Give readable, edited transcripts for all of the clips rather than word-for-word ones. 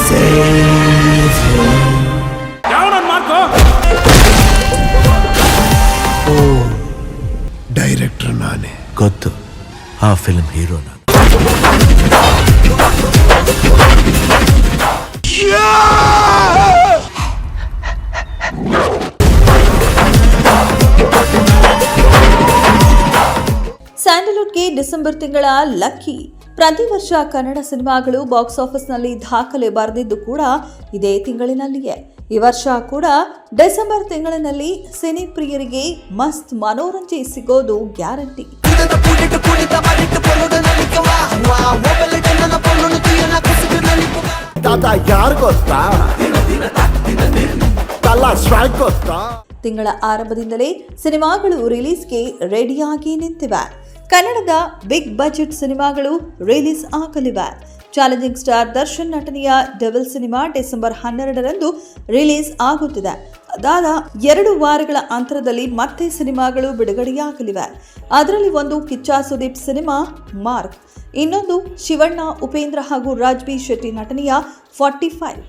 save him. Down on Marco. Oh, director ನಾನೇ. ಗೊತ್ತು, ಆ ಫಿಲ್ಮ್ ಹೀರೋ ನಾನು. ಸ್ಯಾಂಡಲ್ವುಡ್ಗೆ ಡಿಸೆಂಬರ್ ತಿಂಗಳ ಲಕ್ಕಿ. ಪ್ರತಿ ವರ್ಷ ಕನ್ನಡ ಸಿನಿಮಾಗಳು ಬಾಕ್ಸ್ ಆಫೀಸ್ನಲ್ಲಿ ದಾಖಲೆ ಬರೆದಿದ್ದು ಕೂಡ ಇದೇ ತಿಂಗಳಿನಲ್ಲಿಯೇ. ಈ ವರ್ಷ ಕೂಡ ಡಿಸೆಂಬರ್ ತಿಂಗಳಿನಲ್ಲಿ ಸಿನಿ ಪ್ರಿಯರಿಗೆ ಮಸ್ತ್ ಮನೋರಂಜನೆ ಸಿಗೋದು ಗ್ಯಾರಂಟಿ. ತಿಂಗಳ ಆರಂಭದಿಂದಲೇ ಸಿನಿಮಾಗಳು ರಿಲೀಸ್ಗೆ ರೆಡಿಯಾಗಿ ನಿಂತಿವೆ. ಕನ್ನಡದ ಬಿಗ್ ಬಜೆಟ್ ಸಿನಿಮಾಗಳು ರಿಲೀಸ್ ಆಗಲಿವೆ. ಚಾಲೆಂಜಿಂಗ್ ಸ್ಟಾರ್ ದರ್ಶನ್ ನಟನೆಯ ಡೆವಿಲ್ ಸಿನಿಮಾ ಡಿಸೆಂಬರ್ 12ರಂದು ರಿಲೀಸ್ ಆಗುತ್ತಿದೆ. ಅದಾದ 2 ವಾರಗಳ ಅಂತರದಲ್ಲಿ ಮತ್ತೆ ಸಿನಿಮಾಗಳು ಬಿಡುಗಡೆಯಾಗಲಿವೆ. ಅದರಲ್ಲಿ ಒಂದು ಕಿಚ್ಚ ಸುದೀಪ್ ಸಿನಿಮಾ ಮಾರ್ಕ್, ಇನ್ನೊಂದು ಶಿವಣ್ಣ, ಉಪೇಂದ್ರ ಹಾಗೂ ರಾಜ್ಬಿ ಶೆಟ್ಟಿ ನಟನೆಯ 45.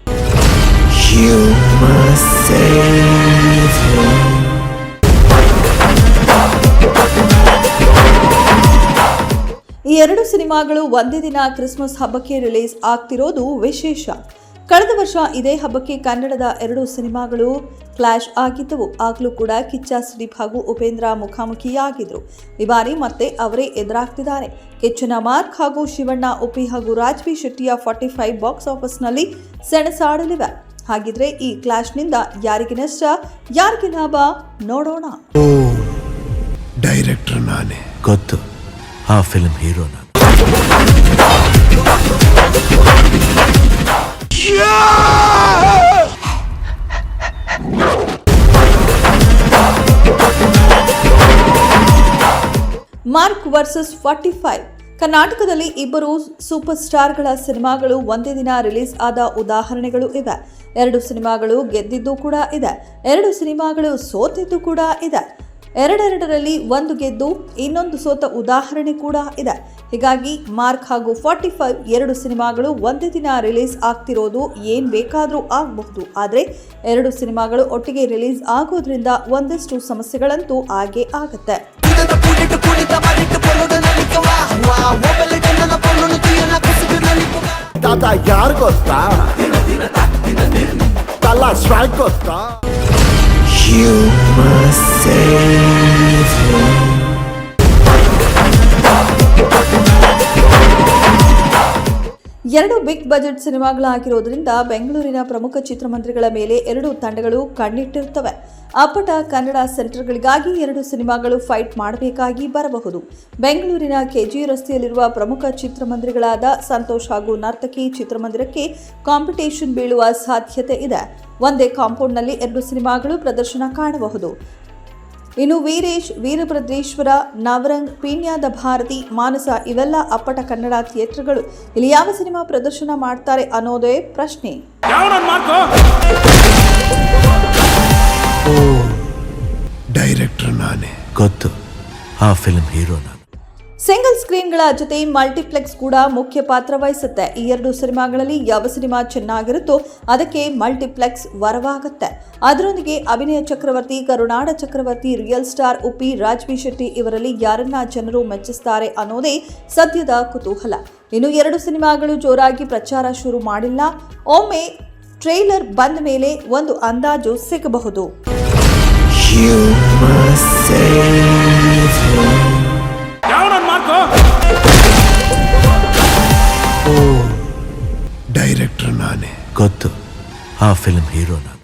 You must save him. ಈ 2 ಸಿನಿಮಾಗಳು ಒಂದೇ ದಿನ ಕ್ರಿಸ್ಮಸ್ ಹಬ್ಬಕ್ಕೆ ರಿಲೀಸ್ ಆಗ್ತಿರೋದು ವಿಶೇಷ. ಕಳೆದ ವರ್ಷ ಇದೇ ಹಬ್ಬಕ್ಕೆ ಕನ್ನಡದ 2 ಸಿನಿಮಾಗಳು ಕ್ಲಾಶ್ ಆಗಿದ್ದವು. ಆಗಲೂ ಕೂಡ ಕಿಚ್ಚ ಸುದೀಪ್ ಹಾಗೂ ಉಪೇಂದ್ರ ಮುಖಾಮುಖಿಯಾಗಿದ್ರು. ಈ ಬಾರಿ ಮತ್ತೆ ಅವರೇ ಎದುರಾಗ್ತಿದ್ದಾರೆ. ಕಿಚ್ಚನ ಮಾರ್ಕ್ ಹಾಗೂ ಶಿವಣ್ಣ, ಉಪಿ ಹಾಗೂ ರಾಜ್ಬಿ ಶೆಟ್ಟಿಯ 45 ಬಾಕ್ಸ್ ಆಫೀಸ್ನಲ್ಲಿ ಸೆಣಸಾಡಲಿವೆ. ಹಾಗಿದ್ರೆ ಈ ಕ್ಲಾಶ್ನಿಂದ ಯಾರಿಗೆ ನಷ್ಟ, ಯಾರಿಗೆ ಲಾಭ ನೋಡೋಣ. ಡೈರೆಕ್ಟರ್ ನಾನೇ. ಗೊತ್ತು, ಆ ಫಿಲ್ಮ್ ಹೀರೋ ನಾನು. Mark versus 45. ಕರ್ನಾಟಕದಲ್ಲಿ ಇಬ್ಬರು ಸೂಪರ್ ಸ್ಟಾರ್ಗಳ ಸಿನಿಮಾಗಳು ಒಂದೇ ದಿನ ರಿಲೀಸ್ ಆದ ಉದಾಹರಣೆಗಳು ಇವೆ. 2 ಸಿನಿಮಾಗಳು ಗೆದ್ದಿದ್ದು ಕೂಡ ಇದೆ, 2 ಸಿನಿಮಾಗಳು ಸೋತಿದ್ದು ಕೂಡ ಇದೆ. 2ರಲ್ಲಿ ಒಂದು ಗೆದ್ದು ಇನ್ನೊಂದು ಸೋತ ಉದಾಹರಣೆ ಕೂಡ ಇದೆ. ಹೀಗಾಗಿ ಮಾರ್ಕ್ ಹಾಗೂ 45 2 ಸಿನಿಮಾಗಳು ಒಂದೇ ದಿನ ರಿಲೀಸ್ ಆಗ್ತಿರೋದು ಏನ್ ಬೇಕಾದರೂ ಆಗಬಹುದು. ಆದರೆ 2 ಸಿನಿಮಾಗಳು ಒಟ್ಟಿಗೆ ರಿಲೀಸ್ ಆಗೋದ್ರಿಂದ ಒಂದಷ್ಟು ಸಮಸ್ಯೆಗಳಂತೂ ಆಗೇ ಆಗತ್ತೆ. You must save him. ಎರಡು ಬಿಗ್ ಬಜೆಟ್ ಸಿನಿಮಾಗಳಾಗಿರೋದ್ರಿಂದ ಬೆಂಗಳೂರಿನ ಪ್ರಮುಖ ಚಿತ್ರಮಂದಿರಗಳ ಮೇಲೆ 2 ತಂಡಗಳು ಕಣ್ಣಿಟ್ಟಿರುತ್ತವೆ. ಅಪ್ಪಟ ಕನ್ನಡ ಸೆಂಟರ್ಗಳಿಗಾಗಿ 2 ಸಿನಿಮಾಗಳು ಫೈಟ್ ಮಾಡಬೇಕಾಗಿ ಬರಬಹುದು. ಬೆಂಗಳೂರಿನ ಕೆಜಿ ರಸ್ತೆಯಲ್ಲಿರುವ ಪ್ರಮುಖ ಚಿತ್ರಮಂದಿರಗಳಾದ ಸಂತೋಷ್ ಹಾಗೂ ನರ್ತಕಿ ಚಿತ್ರಮಂದಿರಕ್ಕೆ ಕಾಂಪಿಟೇಷನ್ ಬೀಳುವ ಸಾಧ್ಯತೆ ಇದೆ. ಒಂದೇ ಕಾಂಪೌಂಡ್ನಲ್ಲಿ 2 ಸಿನಿಮಾಗಳು ಪ್ರದರ್ಶನ ಕಾಣಬಹುದು. ಇನ್ನು ವೀರೇಶ್, ವೀರಭದ್ರೇಶ್ವರ, ನವರಂಗ್, ಪೀಣ್ಯದ ಭಾರತಿ, ಮಾನಸ ಇವೆಲ್ಲ ಅಪ್ಪಟ ಕನ್ನಡ ಥಿಯೇಟರ್ಗಳು. ಇಲ್ಲಿ ಯಾವ ಸಿನಿಮಾ ಪ್ರದರ್ಶನ ಮಾಡ್ತಾರೆ ಅನ್ನೋದೇ ಪ್ರಶ್ನೆ. ಡೈರೆಕ್ಟರ್ ನಾನೇ. ಗೊತ್ತು, ಆ ಫಿಲ್ಮ್ ಹೀರೋ ನಾನು. ಸಿಂಗಲ್ ಸ್ಕ್ರೀನ್ಗಳ ಜೊತೆ ಮಲ್ಟಿಪ್ಲೆಕ್ಸ್ ಕೂಡ ಮುಖ್ಯ ಪಾತ್ರ ವಹಿಸುತ್ತೆ. ಈ 2 ಸಿನಿಮಾಗಳಲ್ಲಿ ಯಾವ ಸಿನಿಮಾ ಚೆನ್ನಾಗಿರುತ್ತೋ ಅದಕ್ಕೆ ಮಲ್ಟಿಪ್ಲೆಕ್ಸ್ ವರವಾಗುತ್ತೆ. ಅದರೊಂದಿಗೆ ಅಭಿನಯ ಚಕ್ರವರ್ತಿ, ಕರುನಾಡ ಚಕ್ರವರ್ತಿ, ರಿಯಲ್ ಸ್ಟಾರ್ ಉಪಿ, ರಾಜ್ಬಿ ಶೆಟ್ಟಿ ಇವರಲ್ಲಿ ಯಾರನ್ನ ಜನರು ಮೆಚ್ಚಿಸ್ತಾರೆ ಅನ್ನೋದೇ ಸದ್ಯದ ಕುತೂಹಲ. ಇನ್ನು 2 ಸಿನಿಮಾಗಳು ಜೋರಾಗಿ ಪ್ರಚಾರ ಶುರು ಮಾಡಿಲ್ಲ. ಒಮ್ಮೆ ಟ್ರೇಲರ್ ಬಂದ ಮೇಲೆ ಒಂದು ಅಂದಾಜು ಸಿಗಬಹುದು. You must save him. ಗೊತ್ತು, ಆ ಫಿಲ್ಮ್ ಹೀರೋ ನಾನು.